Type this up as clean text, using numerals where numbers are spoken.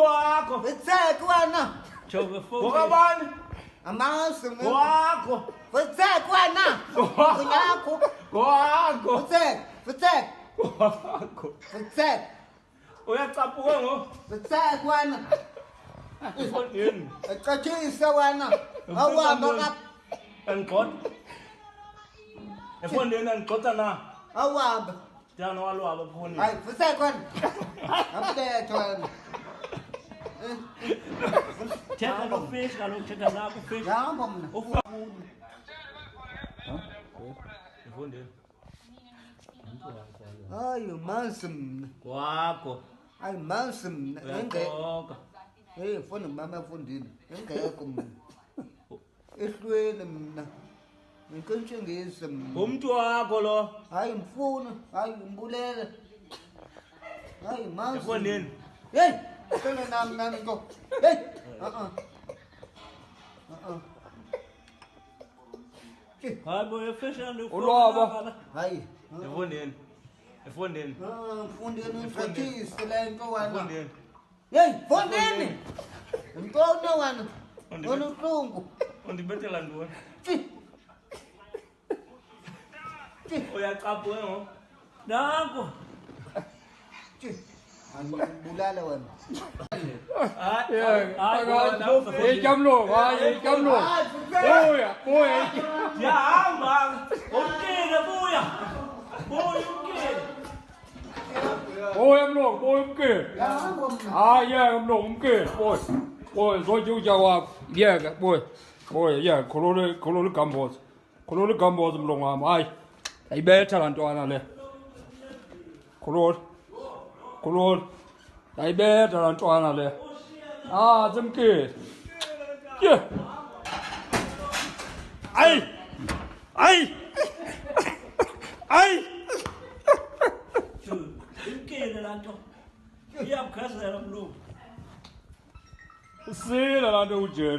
wako. Fitsek wena. Choke phone. Ngokabani? Amazi Ngowakho. Fitsek wena. Ngiyakho. Ngowakho. Fitsek. Ngowakho. Fitsek. Uyacaphuka ngo. Fitsek wena. Efondini. Ecatshise wena. Awuhamba ka. Angixoxa. Efondini angixoxa na. Awuhamba. Jana walwaba efondini. Hayi Fitsek wena. Amthetho wena. Thetha nofish kaloku thetha nakho fish. Yahamba mna. Efondini. Hayi manzi mna. Ngowakho. Hayi manzi mna. Uyaxoka. Hey fona mama efundini. Engekho mna. Ehlweni mna. Ngikentshengise mna. Umuntu wakho lo. Hayi mfuna, hayi umbulele. Hayi manzi. Efondini. Hey, phela nami ngo. Hey. Hayi boy fish and Ulwaba. Hayi. Efondini. Efondini. Mfundini usathise lento wena. Efondini. Hey, fondini. Ntona wena. Onuhlungu. Undibethela ntoni? Uyacaphuka ngo. Nakho. Angibulala wena. Ijamlo, hayi ijamlo. Buya. Yahamba. Umkile buya. Buya umkile. Buya umke. Hayi umke. Boy, zojuja wakho. Yeka, boy. Yeah, khulula igambozo. Khulula igambozo mlungu wami. Hayi. Ayibetha la ntwana le. Khulula. Ayibetha la ntwana le. Zimkile. Yeah. Ay. Umkile la nto. Iyamkhazela mlungu. Sila la nto uje.